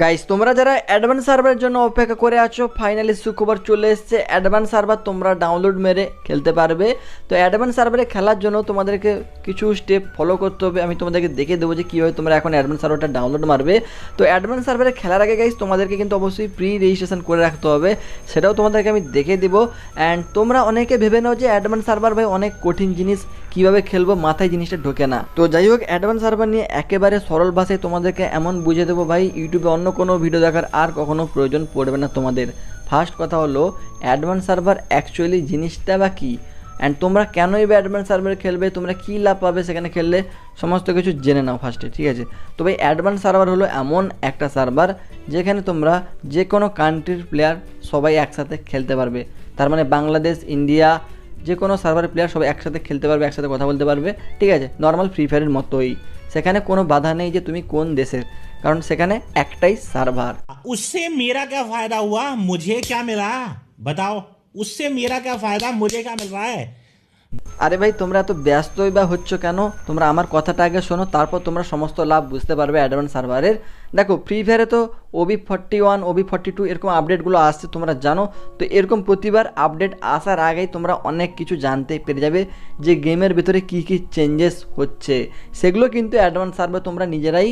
Guys তোমরা যারা advance সার্ভারের জন্য অপেক্ষা করে আছো, ফাইনালি সুখবর চলে এসেছে। অ্যাডভান্স সার্ভার তোমরা ডাউনলোড মেরে খেলতে পারবে। তো অ্যাডভান্স সার্ভারে খেলার জন্য তোমাদেরকে কিছু স্টেপ ফলো করতে হবে। আমি তোমাদেরকে দেখে দেবো যে কীভাবে তোমরা এখন অ্যাডভান্স সার্ভারটা ডাউনলোড মারবে। তো অ্যাডভান্স সার্ভারে খেলার আগে গাইস তোমাদেরকে কিন্তু অবশ্যই প্রি রেজিস্ট্রেশন করে রাখতে হবে, সেটাও তোমাদেরকে আমি দেখে দেবো। অ্যান্ড তোমরা অনেকে ভেবে নাও যে অ্যাডভান্স সার্ভার ভাই অনেক কঠিন জিনিস, কীভাবে খেলবো মাথায় জিনিসটা ঢোকে না। তো যাই হোক, অ্যাডভান্স সার্ভার নিয়ে একেবারে সরল ভাষায় তোমাদেরকে এমন বুঝিয়ে দেবো ভাই, ইউটিউবে অন্য কোনো ভিডিও দেখার আর কখনো প্রয়োজন পড়বে না তোমাদের। ফার্স্ট কথা হলো অ্যাডভান্স সার্ভার অ্যাকচুয়ালি জিনিসটা বা কী, অ্যান্ড তোমরা কেনই বা অ্যাডভান্স সার্ভারে খেলবে, তোমরা কী লাভ পাবে সেখানে খেললে, সমস্ত কিছু জেনে নাও ফার্স্টে, ঠিক আছে। তো ভাই অ্যাডভান্স সার্ভার হলো এমন একটা সার্ভার যেখানে তোমরা যে কোনো কান্ট্রির প্লেয়ার সবাই একসাথে খেলতে পারবে। তার মানে বাংলাদেশ, ইন্ডিয়া, যে কোনো সার্ভারের প্লেয়ার সবাই একসাথে খেলতে পারবে, একসাথে কথা বলতে পারবে, ঠিক আছে। নর্মাল ফ্রি ফায়ারের মতোই, সেখানে কোনো বাধা নেই যে তুমি কোন দেশের, কারণ সেখানে একটাই সার্ভার। उससे मेरा क्या फायदा हुआ, मुझे क्या मिला बताओ। उससे मेरा क्या फायदा, मुझे क्या मिल रहा है। আরে ভাই তোমরা এত ব্যস্তই বা হচ্ছ কেন? তোমরা আমার কথাটা আগে শোনো, তারপর তোমরা সমস্ত লাভ বুঝতে পারবে অ্যাডভান্স সার্ভারের। দেখো ফ্রি ফায়ারে তো OB41, OB42 এরকম আপডেটগুলো আসছে তোমরা জানো। তো এরকম প্রতিবার আপডেট আসার আগেই তোমরা অনেক কিছু জানতে পেরে যাবে যে গেমের ভেতরে কী কী চেঞ্জেস হচ্ছে। সেগুলো কিন্তু অ্যাডভান্স সার্ভার তোমরা নিজেরাই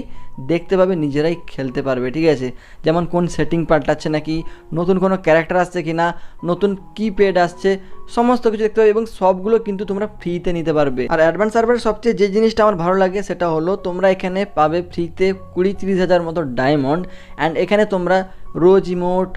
দেখতে পাবে, নিজেরাই খেলতে পারবে, ঠিক আছে। যেমন কোন সেটিং পাল্টাচ্ছে নাকি, নতুন কোনো ক্যারেক্টার আসছে কি না, নতুন কি পেড আসছে, সমস্ত কিছু দেখতে পাবে এবং সবগুলো কিন্তু তোমরা ফ্রিতে নিতে পারবে। আর অ্যাডভান্স সার্ভারের সবচেয়ে যে জিনিসটা আমার ভালো লাগে সেটা হলো তোমরা এখানে পাবে ফ্রিতে 20-30 হাজার মতো ডায়মন্ড। অ্যান্ড এখানে তোমরা রোজ ইমোট,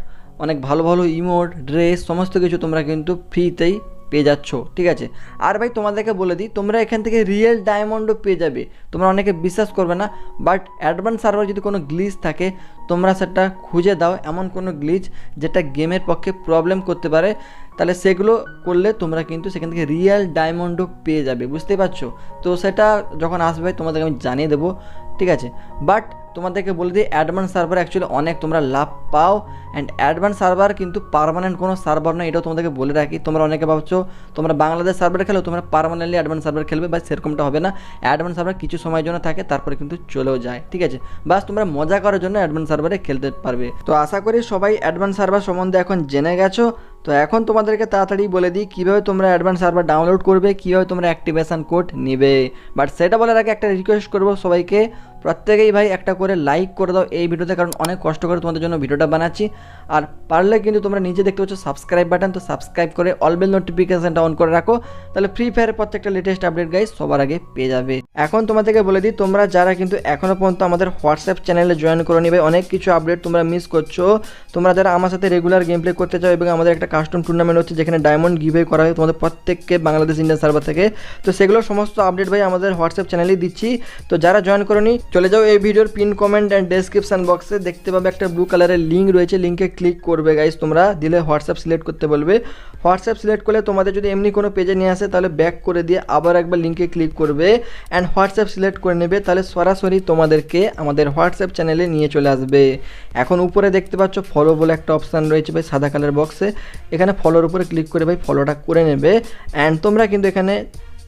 অনেক ভালো ভালো ইমোট, ড্রেস, সমস্ত কিছু তোমরা কিন্তু ফ্রিতেই পেয়ে যাচ্ছ, ঠিক আছে। আর ভাই তোমাদেরকে বলে দিই, তোমরা এখান থেকে রিয়েল ডায়মন্ডও পেয়ে যাবে। তোমরা অনেকে বিশ্বাস করবে না, বাট অ্যাডভান্স সার্ভার যদি কোনো গ্লিচ থাকে তোমরা সেটা খুঁজে দাও, এমন কোনো গ্লিচ যেটা গেমের পক্ষে প্রবলেম করতে পারে, তাহলে সেগুলো করলে তোমরা কিন্তু সেখান থেকে রিয়েল ডায়মন্ডও পেয়ে যাবে, বুঝতেই পারছো। তো সেটা যখন আসবে তোমাদেরকে আমি জানিয়ে দেবো, ঠিক আছে। বাট তোমাদেরকে বলে দিই অ্যাডভান্স সার্ভার অ্যাকচুয়ালি অনেক তোমরা লাভ পাও। অ্যান্ড অ্যাডভান্স সার্ভার কিন্তু পার্মানেন্ট কোনো সার্ভার নয়, এটাও তোমাদেরকে বলে রাখি। তোমরা অনেকে ভাবছো তোমরা বাংলাদেশ সার্ভারে খেলো, তোমরা পার্মানেন্টলি অ্যাডভান্স সার্ভার খেলবে, বা সেরকমটা হবে না। অ্যাডভান্স সার্ভার কিছু সময়ের জন্য থাকে, তারপরে কিন্তু চলেও যায়, ঠিক আছে। বাস তোমরা মজা করার জন্য অ্যাডভান্স সার্ভারে খেলতে পারবে। তো আশা করি সবাই অ্যাডভান্স সার্ভার সম্বন্ধে এখন জেনে গেছো। তো এখন তোমাদেরকে তাড়াতাড়ি বলে দিই কীভাবে তোমরা অ্যাডভান্স সার্ভার ডাউনলোড করবে, কীভাবে তোমরা অ্যাক্টিভেশন কোড নেবে। বাট সেটা বলার আগে একটা রিকোয়েস্ট করবো সবাইকে, প্রত্যেকেই ভাই একটা করে লাইক করে দাও এই ভিডিওতে, কারণ অনেক কষ্ট করে তোমাদের জন্য ভিডিওটা বানাচ্ছি। আর পারলে কিন্তু তোমরা নিজে দেখতে পাচ্ছ সাবস্ক্রাইব বাটন, তো সাবস্ক্রাইব করে অল বেল নোটিফিকেশনটা অন করে রাখো, তাহলে ফ্রি ফায়ারের প্রত্যেকটা লেটেস্ট আপডেট গাইস সবার আগে পেয়ে যাবে। এখন তোমাদেরকে বলে দিই, তোমরা যারা কিন্তু এখনও পর্যন্ত আমাদের হোয়াটসঅ্যাপ চ্যানেলে জয়েন করে নিবে, অনেক কিছু আপডেট তোমরা মিস করছো। তোমরা যারা আমার সাথে রেগুলার গেম প্লে করতে চাও এবং আমাদের একটা কাস্টম টুর্নামেন্ট হচ্ছে যেখানে ডায়মন্ড গিভওয়ে করা হয় তোমাদের প্রত্যেককে বাংলাদেশ ইন্ডিয়ান সার্ভার থেকে, তো সেগুলো সমস্ত আপডেট ভাই আমাদের হোয়াটসঅ্যাপ চ্যানেলেই দিচ্ছি। তো যারা জয়েন করোনি চলে যাও এই ভিডিওর পিন কমেন্ট অ্যান্ড ডেসক্রিপশন বক্সে, দেখতে পাবে একটা ব্লু কালারের লিঙ্ক রয়েছে, লিঙ্কে ক্লিক করবে গাইস তোমরা, দিলে হোয়াটসঅ্যাপ সিলেক্ট করতে বলবে। হোয়াটসঅ্যাপ সিলেক্ট করলে তোমাদের যদি এমনি কোনো পেজে নিয়ে আসে তাহলে ব্যাক করে দিয়ে আবার একবার লিঙ্কে ক্লিক করবে অ্যান্ড হোয়াটসঅ্যাপ সিলেক্ট করে নেবে, তাহলে সরাসরি তোমাদেরকে আমাদের হোয়াটসঅ্যাপ চ্যানেলে নিয়ে চলে আসবে। এখন উপরে দেখতে পাচ্ছ ফলো বলে একটা অপশান রয়েছে ভাই সাদা কালার বক্সে, এখানে ফলোর উপরে ক্লিক করে ভাই ফলোটা করে নেবে। অ্যান্ড তোমরা কিন্তু এখানে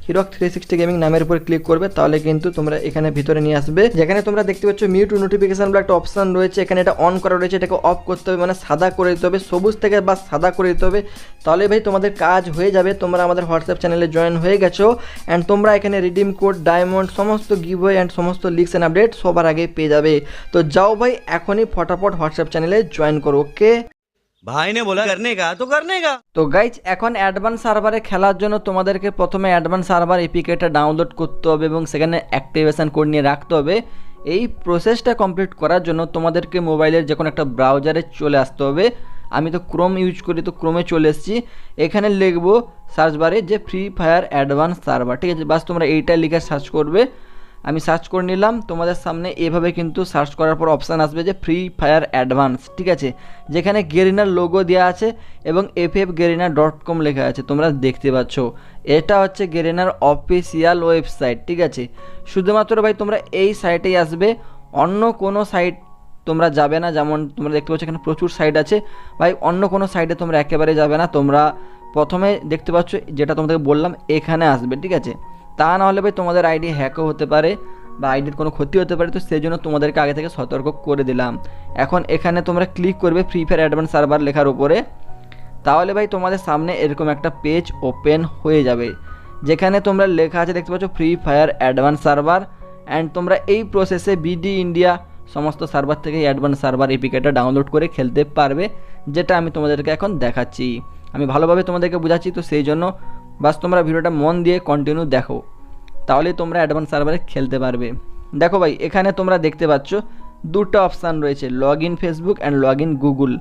হিরক 360 গেমিং নামের উপর ক্লিক করবে, তাহলে কিন্তু তোমরা এখানে ভিতরে নিয়ে আসবে, যেখানে তোমরা দেখতে পাচ্ছ মিউট নোটিফিকেশন বলে একটা অপশন রয়েছে, এখানে এটা অন করা রয়েছে, এটাকে অফ করতে হবে, মানে সাদা করে দিতে হবে, সবুজ থেকে বা সাদা করে দিতে হবে, তাহলে ভাই তোমাদের কাজ হয়ে যাবে। তোমরা আমাদের হোয়াটসঅ্যাপ চ্যানেলে জয়েন হয়ে গেছো অ্যান্ড তোমরা এখানে রিডিম কোড, ডায়মন্ড, সমস্ত গিভওয়ে অ্যান্ড সমস্ত লিক্স অ্যান্ড আপডেট সবার আগে পেয়ে যাবে। তো যাও ভাই এখনই ফটাফট হোয়াটসঅ্যাপ চ্যানেলে জয়েন করো, ওকে। भाई ने बोला करने का तो करने का। তো গাইজ এখন অ্যাডভান্স সার্ভারে খেলার জন্য তোমাদেরকে প্রথমে অ্যাডভান্স সার্ভার এপিকেটা ডাউনলোড করতে হবে এবং সেখানে অ্যাক্টিভেশন কোড নিয়ে রাখতে হবে। এই প্রসেসটা কমপ্লিট করার জন্য তোমাদেরকে মোবাইলের যে কোনো একটা ব্রাউজারে চলে আসতে হবে। আমি তো ক্রোম ইউজ করি, তো ক্রোমে চলে এসেছি, এখানে লিখবো সার্চ বারে যে ফ্রি ফায়ার অ্যাডভান্স সার্ভার, ঠিক আছে। বাস তোমরা এইটা লিখে সার্চ করবে, আমি সার্চ করে নিলাম, তোমাদের সামনে এভাবে কিন্তু সার্চ করার পর অপশান আসবে যে ফ্রি ফায়ার অ্যাডভান্স, ঠিক আছে, যেখানে গেরিনার লোগো দেওয়া আছে এবং ffgarena.com লেখা আছে, তোমরা দেখতে পাচ্ছ। এটা হচ্ছে গেরিনার অফিসিয়াল ওয়েবসাইট, ঠিক আছে। শুধুমাত্র ভাই তোমরা এই সাইটেই আসবে, অন্য কোনো সাইট তোমরা যাবে না। যেমন তোমরা দেখতে পাচ্ছ এখানে প্রচুর সাইট আছে ভাই, অন্য কোনো সাইটে তোমরা একেবারে যাবে না, তোমরা প্রথমে দেখতে পাচ্ছ যেটা তোমাদেরকে বললাম এখানে আসবে, ঠিক আছে। তা না হলে ভাই তোমাদের আইডি হ্যাকও হতে পারে, বা আইডির কোনো ক্ষতি হতে পারে, তো সেই জন্য তোমাদেরকে আগে থেকে সতর্ক করে দিলাম। এখন এখানে তোমরা ক্লিক করবে ফ্রি ফায়ার অ্যাডভান্স সার্ভার লেখার উপরে, তাহলে ভাই তোমাদের সামনে এরকম একটা পেজ ওপেন হয়ে যাবে, যেখানে তোমরা লেখা আছে দেখতে পাচ্ছ free fire advance server. And তোমরা এই প্রসেসে বিডি ইন্ডিয়া সমস্ত সার্ভার থেকে অ্যাডভান্স সার্ভার এপিকেটা ডাউনলোড করে খেলতে পারবে, যেটা আমি তোমাদেরকে এখন দেখাচ্ছি। আমি ভালোভাবে তোমাদেরকে বোঝাচ্ছি, তো সেই জন্য বাস তোমরা ভিডিওটা মন দিয়ে কন্টিনিউ দেখো, তাহলে তোমরা অ্যাডভান্স সার্ভারে খেলতে পারবে। দেখো ভাই, এখানে তোমরা দেখতে পাচ্ছ দুটো অপশান রয়েছে, log in Facebook and log in Google.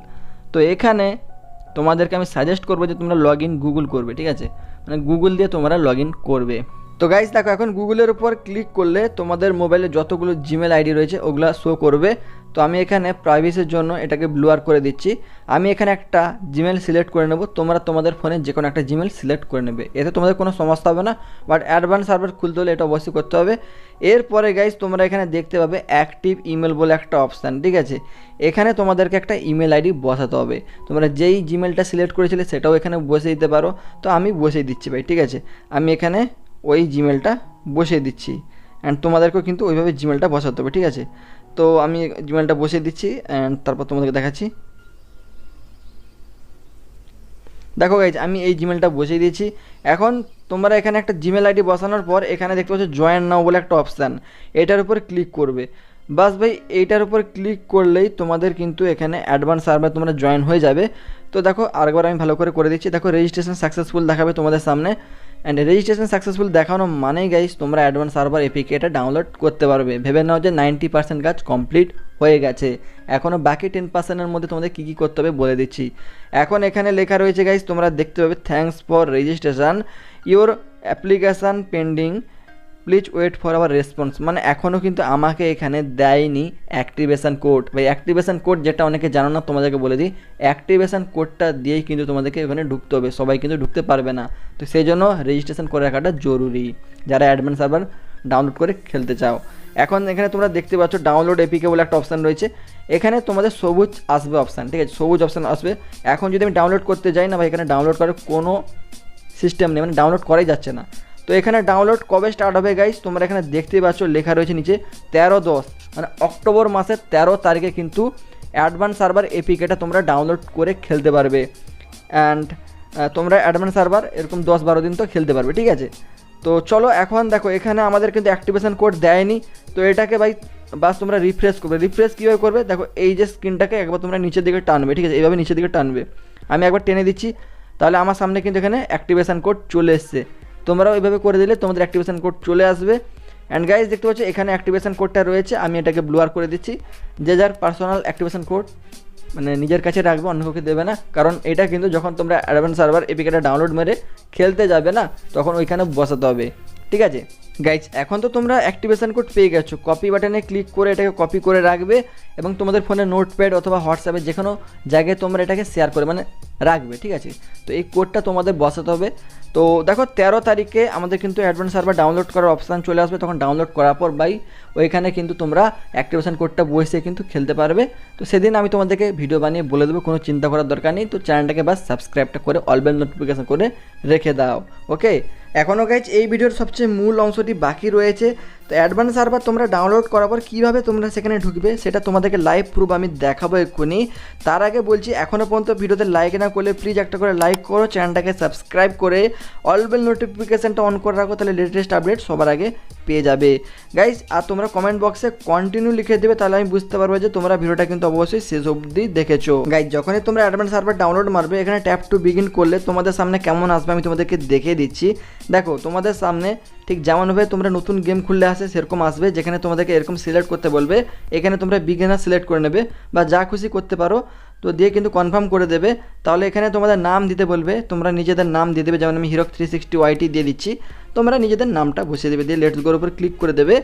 তো এখানে তোমাদেরকে আমি সাজেস্ট করবো যে তোমরা লগ ইন গুগল করবে, ঠিক আছে, মানে গুগল দিয়ে তোমরা লগ ইন করবে। তো গাইস দেখো, এখন গুগলের উপর ক্লিক করলে তোমাদের মোবাইলে যতগুলো জিমেল আইডি রয়েছে ওগুলো শো করবে। তো আমি এখানে প্রাইভেসির জন্য এটাকে ব্লুয়ার করে দিচ্ছি। আমি এখানে একটা জিমেল সিলেক্ট করে নেব, তোমরা তোমাদের ফোনে যে কোনো একটা জিমেল সিলেক্ট করে নেবে, এতে তোমাদের কোনো সমস্যা হবে না। বাট অ্যাডভান্স সার্ভার খুলতে হলে এটা অবশ্যই করতে হবে। এরপরে গাইস তোমরা এখানে দেখতে পাবে অ্যাক্টিভ ইমেল বলে একটা অপশান, ঠিক আছে, এখানে তোমাদেরকে একটা ইমেল আইডি বসাতে হবে। তোমরা যেই জিমেলটা সিলেক্ট করেছিলে সেটাও এখানে বসিয়ে দিতে পারো, তো আমি বসিয়ে দিচ্ছি ভাই, ঠিক আছে, আমি এখানে ওই জিমেলটা বসিয়ে দিচ্ছি। অ্যান্ড তোমাদেরকেও কিন্তু ওইভাবে জিমেলটা বসাতে হবে, ঠিক আছে। তো আমি জিমেলটা বসিয়ে দিচ্ছি অ্যান্ড তারপর তোমাদেরকে দেখাচ্ছি। দেখো গাইজ, আমি এই জিমেলটা বসিয়ে দিয়েছি। এখন তোমরা এখানে একটা জিমেল আইডি বসানোর পর এখানে দেখতে পাচ্ছ জয়েন নাও বলে একটা অপশান, এটার উপর ক্লিক করবে। বাস ভাই, এইটার উপর ক্লিক করলেই তোমাদের কিন্তু এখানে অ্যাডভান্স সার্ভার তোমরা জয়েন হয়ে যাবে। তো দেখো আরেকবার আমি ভালো করে দিচ্ছি। দেখো রেজিস্ট্রেশন সাকসেসফুল দেখাবে তোমাদের সামনে। অ্যান্ড রেজিস্ট্রেশন সাকসেসফুল দেখানো মানেই গাইস তোমরা অ্যাডভান্স সার্ভার এপিকে এটা ডাউনলোড করতে পারবে। ভেবে নাও যে 90% কাজ কমপ্লিট হয়ে গেছে, এখনও বাকি 10%-এর মধ্যে তোমাদের কী কী করতে হবে বলে দিচ্ছি। এখন এখানে লেখা রয়েছে গাইস, তোমরা দেখতে পাবে thanks for registration, your application pending, please wait for our response. মানে এখনও কিন্তু আমাকে এখানে দেয়নি অ্যাক্টিভেশান কোড। ভাই অ্যাক্টিভেশান কোড যেটা অনেকে জানো না, তোমাদেরকে বলে দিই, অ্যাক্টিভেশান কোডটা দিয়েই কিন্তু তোমাদেরকে এখানে ঢুকতে হবে, সবাই কিন্তু ঢুকতে পারবে না। তো সেই জন্য রেজিস্ট্রেশন করে রাখাটা জরুরি যারা অ্যাডভান্স সার্ভার ডাউনলোড করে খেলতে চাও। এখন এখানে তোমরা দেখতে পাচ্ছ ডাউনলোড এপিকে বলে একটা অপশান রয়েছে, এখানে তোমাদের সবুজ আসবে অপশান, ঠিক আছে, সবুজ অপশান আসবে। এখন যদি আমি ডাউনলোড করতে যাই না ভাই, এখানে ডাউনলোড করার কোনো সিস্টেম নেই, মানে ডাউনলোড করাই যাচ্ছে না। তো এখানে ডাউনলোড কবে স্টার্ট হবে গাইস, তোমরা এখানে দেখতেই পাচ্ছ লেখা রয়েছে নিচে 13/10, মানে অক্টোবর মাসের 13 তারিখে কিন্তু অ্যাডভান্স সার্ভার এপিকেটা তোমরা ডাউনলোড করে খেলতে পারবে। অ্যান্ড তোমরা অ্যাডভান্স সার্ভার এরকম 10-12 দিন তো খেলতে পারবে, ঠিক আছে। তো চলো এখন দেখো, এখানে আমাদের কিন্তু অ্যাক্টিভেশন কোড দেয়নি, তো এটাকে ভাই বাস তোমরা রিফ্রেশ করবে। রিফ্রেশ কীভাবে করবে, দেখো এই যে স্ক্রিনটাকে একবার তোমরা নিচের দিকে টানবে, ঠিক আছে, এইভাবে নিচের দিকে টানবে। আমি একবার টেনে দিচ্ছি, তাহলে আমার সামনে কিন্তু এখানে অ্যাক্টিভেশন কোড চলে এসছে। তোমরাও এইভাবে করে দিলে তোমাদের অ্যাক্টিভেশন কোড চলে আসবে। অ্যান্ড গাইজ দেখতে পাচ্ছ এখানে অ্যাক্টিভেশন কোডটা রয়েছে, আমি এটাকে ব্লুয়ার করে দিচ্ছি। যে যার পার্সোনাল অ্যাক্টিভেশন কোড মানে নিজের কাছে রাখবে, অন্য কাউকে দেবে না, কারণ এটা কিন্তু যখন তোমরা অ্যাডভান্স সার্ভার এপিকেটা ডাউনলোড মেরে খেলতে যাবে না, তখন ওইখানে বসাতে হবে, ঠিক আছে। গাইজ এখন তো তোমরা অ্যাক্টিভেশন কোড পেয়ে গেছো, কপি বাটনে ক্লিক করে এটাকে কপি করে রাখবে এবং তোমাদের ফোনে নোটপ্যাড অথবা হোয়াটসঅ্যাপে যে কোনো জায়গায় তোমরা এটাকে শেয়ার করে মানে রাখবে, ঠিক আছে। তো এই কোডটা তোমাদের বসাতে হবে। তো দেখো 13 তারিখে আমাদের কিন্তু অ্যাডভান্স সার্ভার ডাউনলোড করার অপশান চলে আসবে, তখন ডাউনলোড করার পর ভাই ওইখানে কিন্তু তোমরা অ্যাক্টিভেশন কোডটা বসে কিন্তু খেলতে পারবে। তো সেদিন আমি তোমাদেরকে ভিডিও বানিয়ে বলে দেবো, কোনো চিন্তা করার দরকার নেই। তো চ্যানেলটাকে বাস সাবস্ক্রাইবটা করে অল বেল নোটিফিকেশন করে রেখে দাও, ওকে। এখনও গাইজ এই ভিডিওর সবচেয়ে মূল অংশটি বাকি রয়েছে। তো অ্যাডভান্স সার্ভার তোমরা ডাউনলোড করার পর কীভাবে তোমরা সেখানে ঢুকবে সেটা তোমাদেরকে লাইভ প্রুফ আমি দেখাবো এক্ষুনি। তার আগে বলছি, এখনও পর্যন্ত ভিডিওতে লাইক না করলে প্লিজ একটা করে লাইক করো, চ্যানেলটাকে সাবস্ক্রাইব করে অল বেল নোটিফিকেশানটা অন করে রাখো, তাহলে লেটেস্ট আপডেট সবার আগে পেয়ে যাবে গাইজ। আর তোমরা কমেন্ট বক্সে কন্টিনিউ লিখে দেবে, তাহলে আমি বুঝতে পারবো যে তোমরা ভিডিওটা কিন্তু অবশ্যই শেষ অবধি দেখেছো। গাইজ যখনই তোমরা অ্যাডভান্স সার্ভার ডাউনলোড মারবে, এখানে ট্যাপ টু বিগিন করলে তোমাদের সামনে কেমন আসবে আমি তোমাদেরকে দেখিয়ে দিচ্ছি। দেখো তোমাদের সামনে ঠিক যেমনভাবে তোমরা নতুন গেম খুললে আসে সেরকম আসবে, যেখানে তোমাদেরকে এরকম সিলেক্ট করতে বলবে। এখানে তোমরা বিগিনার সিলেক্ট করে নেবে বা যা খুশি করতে পারো, তো দিয়ে কিন্তু কনফার্ম করে দেবে। তাহলে এখানে তোমাদের নাম দিতে বলবে, তোমরা নিজেদের নাম দিয়ে দেবে, যেমন আমি হিরক 360 ওয়াইটি দিয়ে দিচ্ছি, তোমরা নিজেদের নামটা বসিয়ে দেবে, দিয়ে লেটস গোর উপর ক্লিক করে দেবে।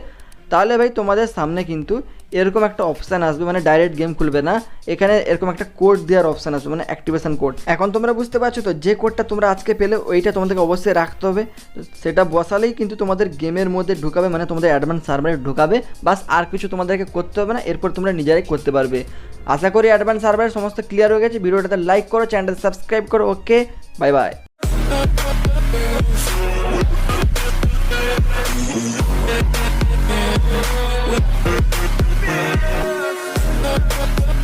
তাহলে ভাই তোমাদের সামনে কিন্তু এরকম একটা অপশান আসবে, মানে ডাইরেক্ট গেম খুলবে না, এখানে এরকম একটা কোড দেওয়ার অপশান আসবে, মানে অ্যাক্টিভেশন কোড। এখন তোমরা বুঝতে পারছো তো, যে কোডটা তোমরা আজকে পেলে ওইটা তোমাদেরকে অবশ্যই রাখতে হবে। সেটা বসালেই কিন্তু তোমাদের গেমের মধ্যে ঢুকাবে, মানে তোমাদের অ্যাডভান্স সার্ভারে ঢুকাবে, বাস আর কিছু তোমাদেরকে করতে হবে না, এরপর তোমরা নিজেরাই করতে পারবে। আশা করি অ্যাডভান্স সার্ভারের সমস্ত ক্লিয়ার হয়ে গেছে। ভিডিওটাতে লাইক করো, চ্যানেলটা সাবস্ক্রাইব করো, ওকে, বাই বাই।